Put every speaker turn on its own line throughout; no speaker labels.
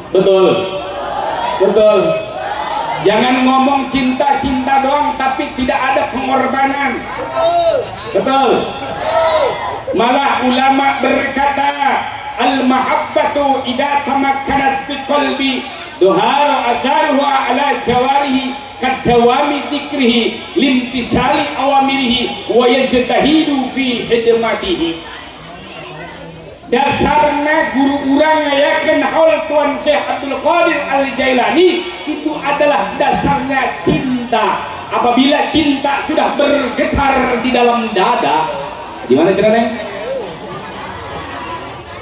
Betul, betul. Jangan ngomong cinta-cinta doang tapi tidak ada pengorbanan. Betul. Malah ulama berkata, al-mahabbatu idza tamakkanat fi qalbi duharu asaruha ala jawarihi kadawami dzikrihi limtisali awamirihi wa yajtahidu fi hidmatihi. Dasarnya guru urang yakin haul Tuan Syekh Abdul Qadir Al-Jailani itu adalah dasarnya cinta. Apabila cinta sudah bergetar di dalam dada, gimana kira Neng?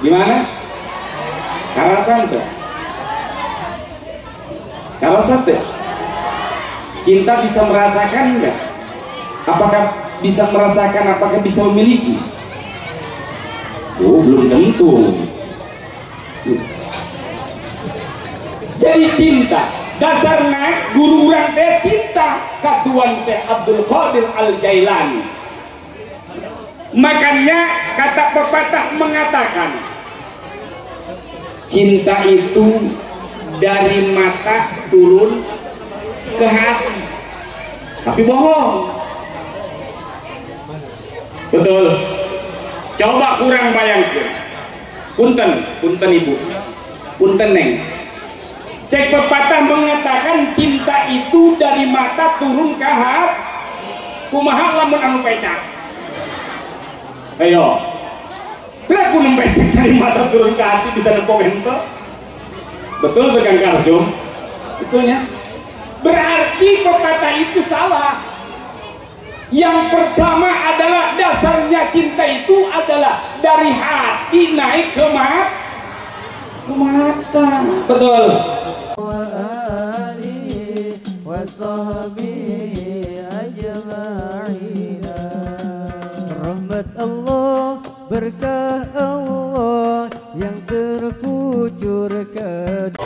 Gimana? Karasan tuh. Karasan tuh. Cinta bisa merasakan enggak? Apakah bisa merasakan? Apakah bisa memiliki? Oh, belum tentu. Jadi cinta dasarnya guru urang teh cinta ka Tuan Syekh Abdul Qadir Al-Jailani. Makanya kata pepatah mengatakan cinta itu dari mata turun ke hati, tapi bohong. Betul. Coba kurang bayangkan. Punten ibu, punten neng. Cek pepatah mengatakan cinta itu dari mata turun ke hati. Kumaha lamun anu pecah? Ayo. Bila ku pecah dari mata turun ke hati bisa nekomen tuh? Betul Kang Karjum? Betulnya. Berarti pepatah itu salah. Yang pertama adalah dasarnya cinta itu adalah dari hati naik ke mata. Betul.
Rahmat Allah, berkah Allah yang terkucurkan.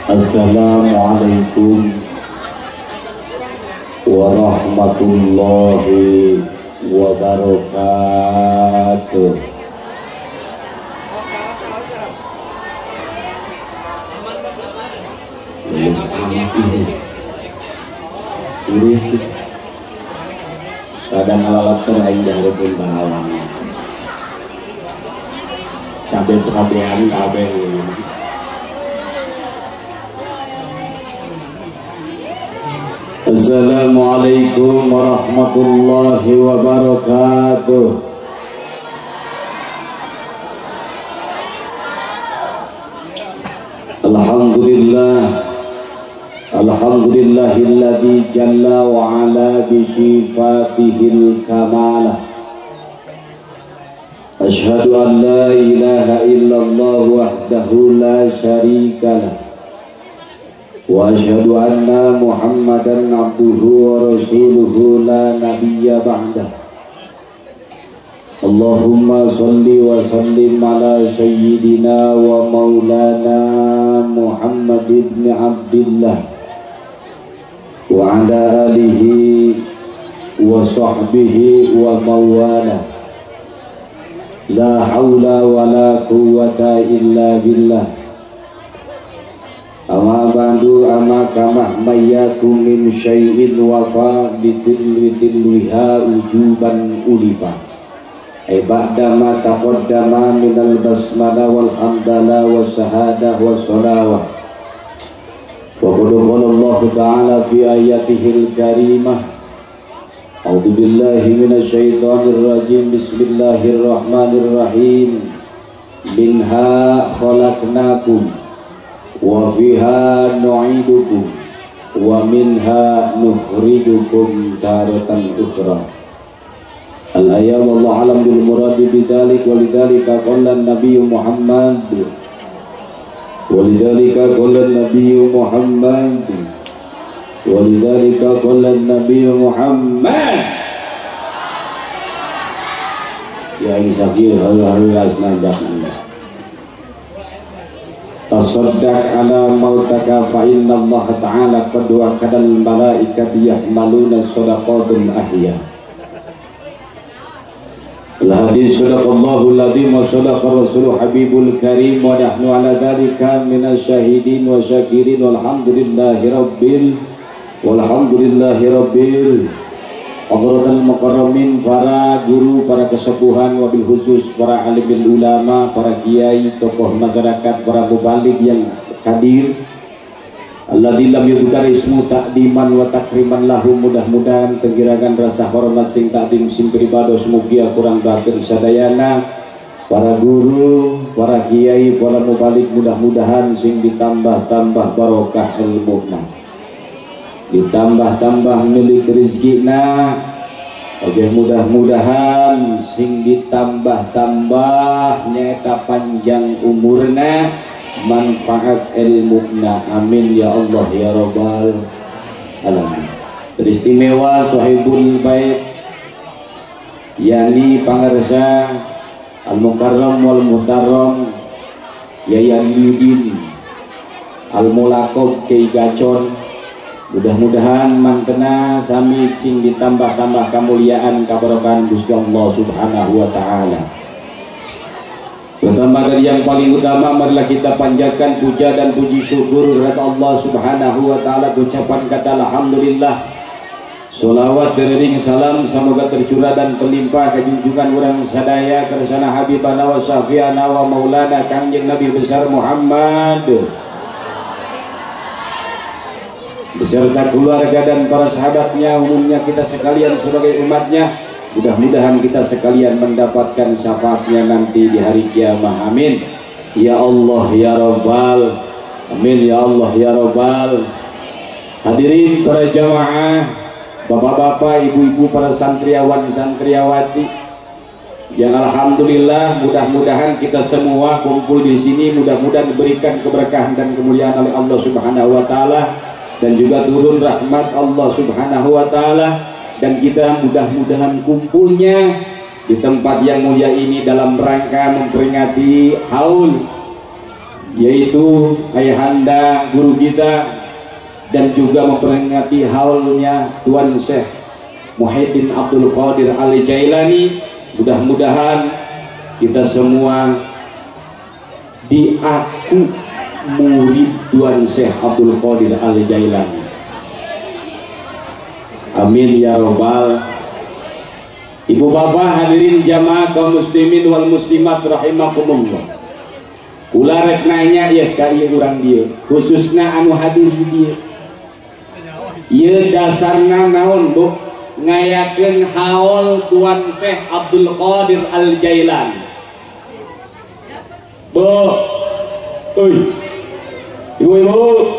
Assalamualaikum warahmatullahi wabarakatuh. Kadang alat teraing dari pun bawangnya cabai-cabean kabeh. Assalamualaikum warahmatullahi wabarakatuh. Alhamdulillahilladzi jalla wa ala bi sifatihil kamalah. Asyhadu an la ilaha illallah wahdahu la syarikalah. Wa asyhadu anna Muhammadan abduhu wa rasuluhu la nabiyya ba'dah. Allahumma salli wa sallim ala sayyidina wa maulana Muhammad ibn Abdillah wa ala alihi wa sahbihi wa mawala. La haula wa la quwwata illa billah. Ama bandu ama kamah mayyakum min syai'in wafa bitilwiha ujuban ulifa. Ba'da ma taqaddama minal basmala wal hamdala wa syahadah wa sholawah. Wa qad qala Allah ta'ala fi ayatihil karimah. A'udzu billahi minasyaitonir rajim. Bismillahirrahmanirrahim. Minha khalaqnakum wa fiha nu'idukum wa minha nukhrijukum taratan ukhra. Al-ayat wallahu alam bil murad bidzalik walidzalika qala an-nabiy Muhammad walidzalika qala an-nabiy Muhammad walidzalika qala an-nabiy Muhammad. Ya ini sakit hari-hari asnajak. Tasaddaq ala mautaka fa inna Allah ta'ala qad wa'adal malaikati yahmaluna shadaqatul ahya. Al-hadis sadaqallahu alladhi wa sadaqa rasuluhu habibul karim wa nahnu ala dhalika minasy syahidin wa syakirin walhamdulillahi rabbil Hadratul Mukarramin, para guru, para kesepuhan, wabil khusus para alim ulama, para kiai, tokoh masyarakat, para mubalik yang hadir. Alladzi lam yudhkar ismu ta'diman wa takriman lahum, mudah-mudahan tenggirakan rasa hormat sing takdim sing pribados mugia kurang batin sadayana. Para guru, para kiai, para mubalik mudah-mudahan sing ditambah-tambah barokah ilmunya, ditambah-tambah milik rizkina. Oke, mudah-mudahan sing ditambah-tambah nyata panjang umurna, manfaat ilmunya. Amin ya Allah ya Rabbal alamin. Teristimewa sahibul bait, yani pangarsa al-mukarram wal muhtaram Yai Aliuddin al-mulaqab Kiai Gacon. Mudah-mudahan mangkena sami cing ditambah-tambah kemuliaan kabarokan Gusti Allah Subhanahu wa taala. Pertama dari yang paling utama, marilah kita panjatkan puja dan puji syukur kepada Allah Subhanahu wa taala, ucapan kata alhamdulillah. Sholawat beriring salam semoga tercurah dan terlimpah ke junjungan orang sadaya kersana habibana wa syafi'ana wa maulana Kangjeng Nabi besar Muhammad beserta keluarga dan para sahabatnya, umumnya kita sekalian sebagai umatnya. Mudah-mudahan kita sekalian mendapatkan syafaatnya nanti di hari kiamat. Amin ya Allah ya Rabbal. Amin ya Allah ya Rabbal. Hadirin para jamaah, bapak-bapak, ibu-ibu, para santriawan santriawati yang alhamdulillah, mudah-mudahan kita semua kumpul di sini mudah-mudahan diberikan keberkahan dan kemuliaan oleh Allah Subhanahu wa taala, dan juga turun rahmat Allah Subhanahu wa taala, dan kita mudah-mudahan kumpulnya di tempat yang mulia ini dalam rangka memperingati haul, yaitu ayahanda guru kita, dan juga memperingati haulnya Tuan Syekh Muhyiddin Abdul Qadir Al-Jailani. Mudah-mudahan kita semua diaku murid Tuan Syekh Abdul Qadir Al-Jailani. Amin ya Rabbal. Ibu bapak hadirin jamaah kaum muslimin wal muslimat rahimakumullah. Ulah rek nanya ya ka ieu urang dieu, khususna anu hadir di dieu. Ieu dasarna naon, Bu? Ngayakeun haul Tuan Syekh Abdul Qadir Al-Jailani. Bu. Euy. Ibu-ibu,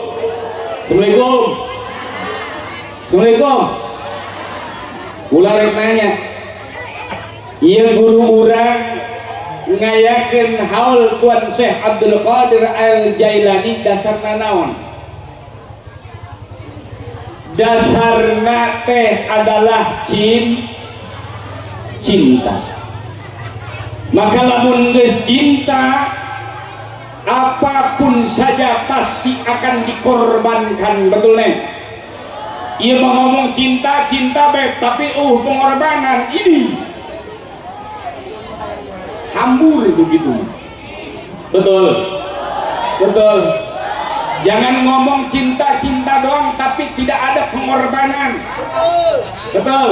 assalamualaikum. Assalamualaikum. Ulah rek nanya, ieu guru urang ngayakeun haul Tuan Syekh Abdul Qadir Al-Jailani dasarna naon? Dasarna teh adalah cinta. Maka lamun geus cinta, apapun saja pasti akan dikorbankan. Betul nih? Ia mau ngomong cinta beb, tapi pengorbanan ini
hambur begitu. Betul, betul. Jangan ngomong cinta-cinta doang tapi tidak ada pengorbanan. Betul.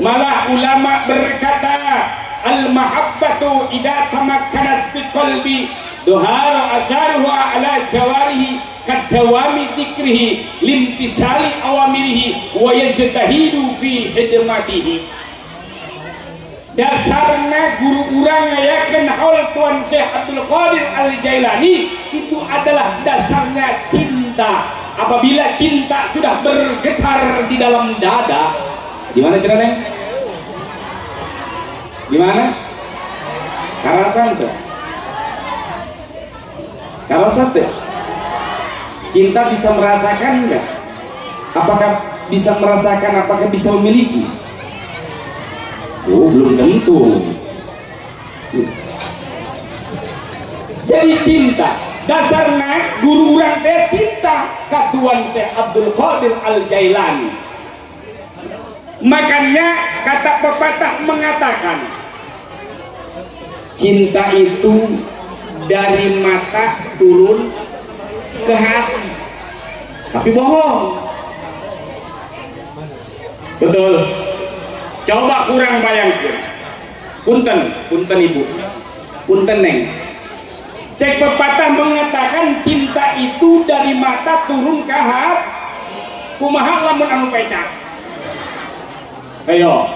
Malah ulama berkata, al-mahabbatu idza tamakkanat fi qalbi duhara asaruha ala jawarihi kadawami dzikrihi limtisali awamirihi wa yajtahidu fi hidmatihi. Dasarnya guru urang ngayakeun haul Tuan Syekh Abdul Qadir Al-Jailani itu adalah dasarnya cinta. Apabila cinta sudah bergetar di dalam dada, gimana kira Neng? Gimana? Karasan tuh. Karasan tuh. Cinta bisa merasakan enggak? Apakah bisa merasakan? Apakah bisa memiliki? Oh, belum tentu. Jadi cinta dasarnya guru urang teh cinta ka Tuan Syekh Abdul Qadir Al-Jailani. Makanya kata pepatah mengatakan cinta itu dari mata turun ke hati, tapi bohong. Betul. Coba kurang bayangkan. Punten ibu, punten Neng. Cek pepatah mengatakan cinta itu dari mata turun ke hati. Kumaha lamun anu pecah? Ayo.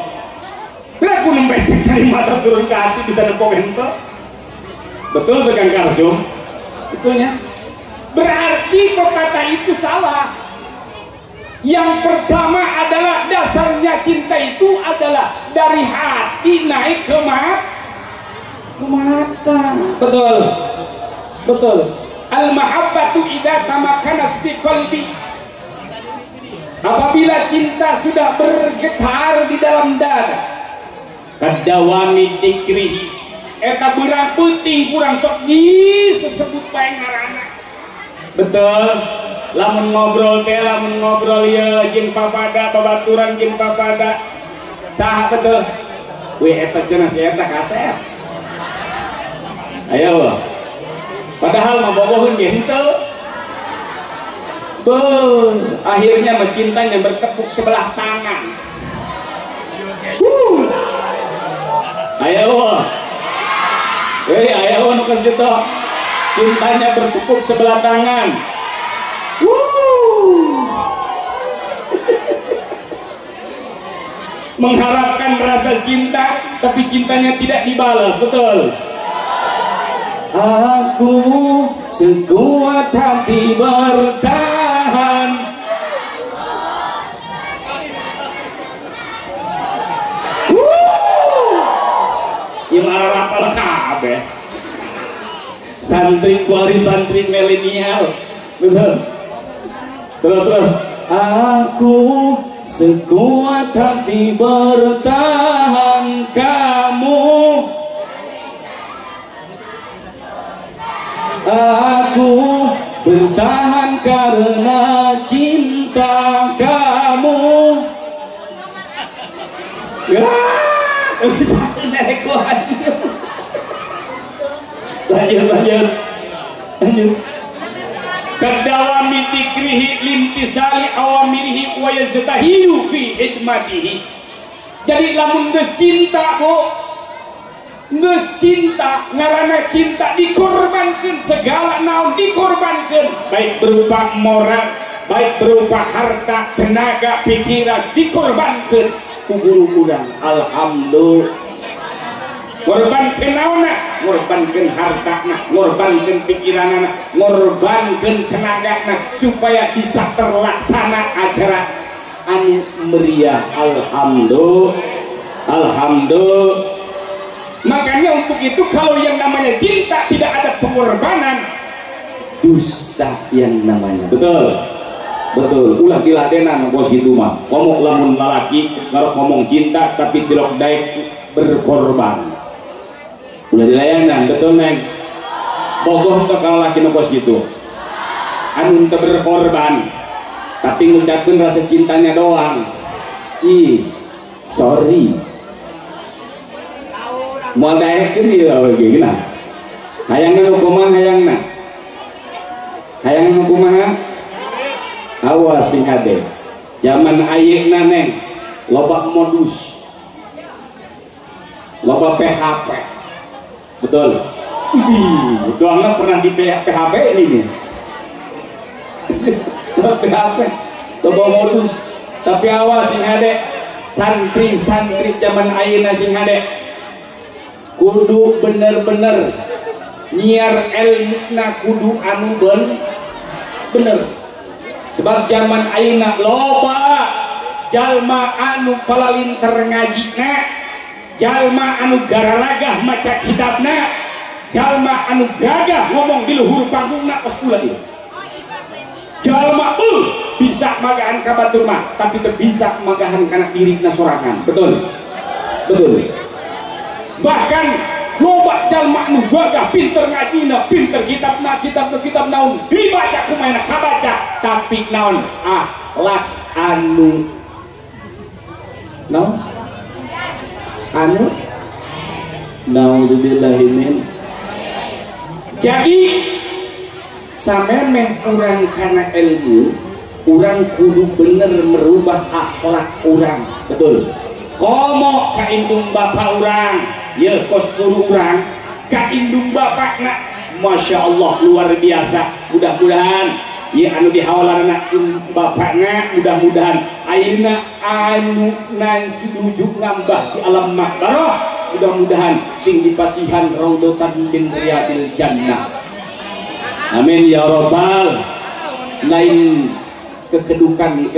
Bila ku nempecek dari mata turun ke hati bisa nepok ente? Betul Kang Karjum? Betulnya. Berarti pepatah itu salah. Yang pertama adalah dasarnya cinta itu adalah dari hati naik ke mata. Betul, betul. Al-mahabbatu idza tamakkanat fi qalbi. Apabila cinta sudah bergetar di dalam dada, kadawami dzikrihi, eta beurang penting kurang sok disebut bae ngaranna. Betul. Lamun ngobrol teh, lamun ngobrol ya jeung papada babaturan jeung papada saha betul we eta cenah si eta kaset ayo padahal mah boboheun ge henteu akhirnya mencintanya bertepuk sebelah tangan. Ayo ayo nu geus gitu cintanya bertepuk sebelah tangan. Mengharapkan rasa cinta tapi cintanya tidak dibalas. Betul. Aku sekuat hati bertahan. Ieu mah rapal kabeh. Santri kuari santri milenial. Betul. Terus aku sekuat hati bertahan kamu, aku bertahan karena cinta kamu. Lanjut. Kadawami dzikrihi limtisali awamirihi wa yaztahidu fi hidmatihi. Jadi lamun geus cinta kok geus cinta ngaranna cinta dikorbankeun segala naon dikorbankeun baik berupa moral baik berupa harta tenaga pikiran dikorbankeun ku guru urang. Alhamdulillah ngorbankeun naonna ngorbankeun hartana ngorbankeun pikiranana ngorbankeun tenagana supaya bisa terlaksana acara anu meriah. Alhamdulillah. Makanya untuk itu kalau yang namanya cinta tidak ada pengorbanan dusta yang namanya. Betul ulah diladenan bos gitu mah ngomong lamun lalaki kalau ngomong cinta tapi tilok daek berkorban udah dilayanan. Betul Neng? Bogoh tuh kalau laki ngebos gitu anu teu berkorban tapi ngucapkeun rasa cintanya doang. Sorry
Moal daekeun ieu lagi gina. Hayangna nu kumaha hayangna? Hayangna nu kumaha? Awas sing kade. Zaman ayeuna neng loba modus. Loba PHP. Betul. Doangna pernah di PHP ini nih. PHP. Loba modus. Tapi awas sing kade. Santri-santri zaman ayeuna sing kade. Kudu bener-bener nyiar ilmuna kudu anu bener. Sebab zaman ayeuna loba jalma anu palalinter ngajina, jalma anu garalagah maca kitabna, jalma anu gagah ngomong di luhur panggungna oskulah ieu. Jalma bisa magahan ka batur mah, tapi teu bisa magahan kana dirina sorangan. Betul. Bahkan loba jalma anu gagah pinter ngajina, pinter kitab naon dibaca kumaha kabaca, tapi naon akhlak anu naudzubillahi min. Jadi samemeh urang kana ilmu, urang kudu bener merubah akhlak urang. Betul. Komo ka indung bapa urang, ye kos guru urang ka indung bapakna, masya Allah luar biasa. Mudah-mudahan ye anu dihawalarna bapakna, mudah-mudahan ayeuna anu nanti nuju ngambah di alam makbaroh, mudah-mudahan sing dipasihan raudhatan min riyadil jannah. Amin ya rabbal. Lain kekedukan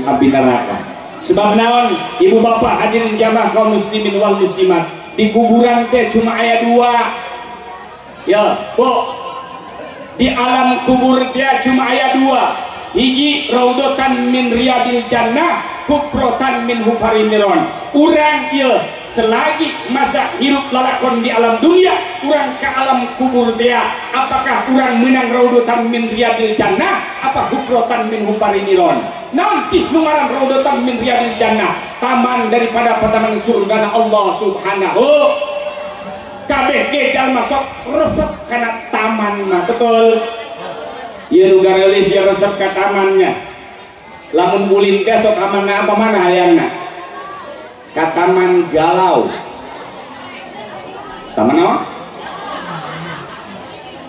api neraka. Sebab naon ibu bapak hadirin jamaah kaum muslimin wal muslimat, di kuburan teh cuma aya 2 ya bu, di alam kubur teh cuma aya 2, hiji raudhatan min riyadil jannah, kufrotan min hufarin niron. Urang ieu selagi masa hirup lalakon di alam dunia, urang ke alam kubur dia, apakah urang menang raudhatan min riyadil jannah apa kufrotan min hufarin niron? Naon sih numaran raudhatan min riyadil jannah? Taman daripada taman surga Allah subhanahu. Kabeh ge jalma sok resep kana taman mah. Betul. Ieu nu garelis ya resep ka tamannya. Lamun ulin teh sok amanna apa mana hayangna? Ka taman galau. Taman apa?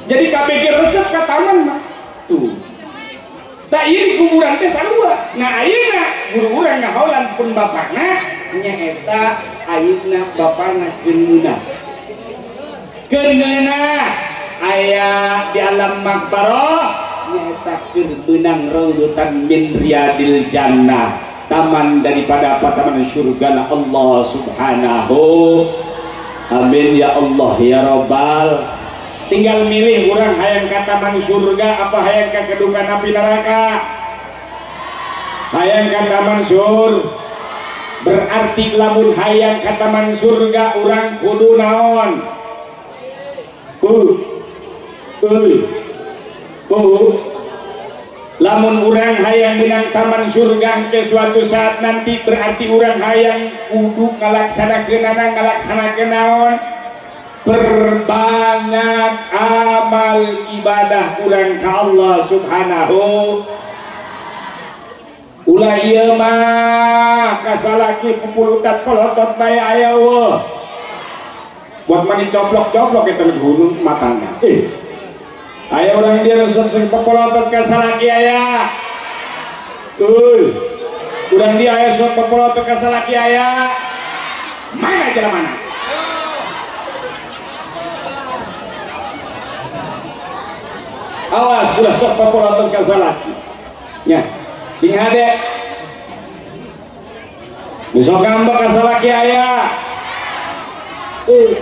Jadi kabeh ge resep ka taman mah. Tuh. Tak ieu kuburan teh sarua. Nah ayeuna guru urang ngaholan pun bapakna nyaeta ayeuna bapana geungeunah. Geungeunah aya di alam makbaroh nyaeta keur beunang raudhatan min riyadil jannah, taman daripada taman surga Allah subhanahu. Amin ya Allah ya rabbal. Tinggal milih orang hayang ka taman surga apa hayang ka kedukan api neraka. Hayang ka taman sur, berarti lamun hayang ka taman surga orang kudu naon? Lamun orang hayang menang taman surga ke suatu saat nanti, berarti orang hayang kudu ngalaksanakeun naon? Perbanyak amal ibadah urang ka Allah subhanahu. Ulah ieu mah kasalaki pupulutan kolotot bae aya weuh. Buat mani coplok-coplok eta gunung matangna. Aya urang dia resep sing pupulutan kasalaki aya. Urang dia aya sok pupulutan kasalaki aya. Mana jalan mana? Awas udah sok populator kasalaki nya sing hade besok ngambek kasalaki aya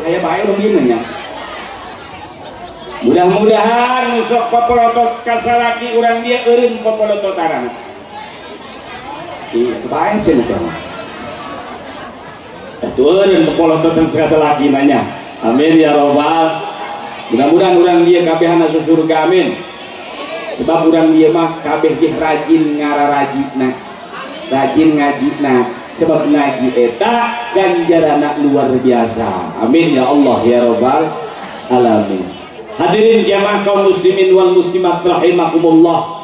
aya bae dong ieu nya. Mudah-mudahan sok populator kasalaki urang dia eureun populatotarana itu bae cenah teh atuh eureun populator kasalaki nanya. Amin ya rabbal. Mudah-mudahan orang dia kabeh asup surga amin. Sebab orang dia mah kabeh ge rajin ngararajitna, rajin ngajitna. sebab ngaji eta ganjarana luar biasa. Amin ya Allah ya rabbal alamin. Hadirin jamaah kaum muslimin wal muslimat rahimakumullah.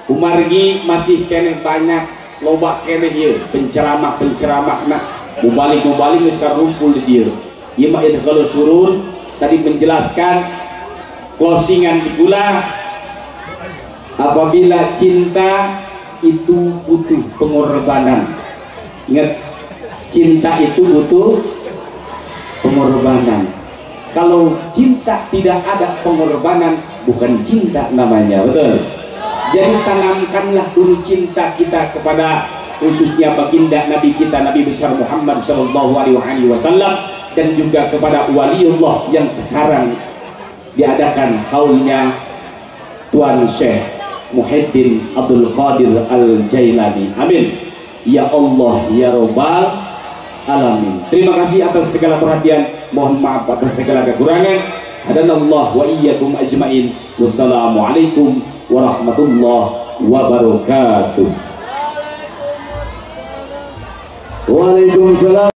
Umargi masih kene banyak loba kene ieu penceramah nak mubalik geus karumpul di dieu. Ieu mah kalau surun tadi menjelaskan closingan di gula. Apabila cinta itu butuh pengorbanan. Ingat, cinta itu butuh pengorbanan. Kalau cinta tidak ada pengorbanan, bukan cinta namanya, betul? Jadi tanamkanlah dulu cinta kita kepada khususnya baginda Nabi kita, Nabi besar Muhammad SAW, dan juga kepada waliullah yang sekarang diadakan haulnya Tuan Syekh Muhyiddin Abdul Qadir Al-Jailani. Amin ya Allah ya Rabbal alamin. Terima kasih atas segala perhatian, mohon maaf atas segala kekurangan. Hadanallah wa iyyakum ajmain. Wassalamualaikum warahmatullahi wabarakatuh. Waalaikumsalam.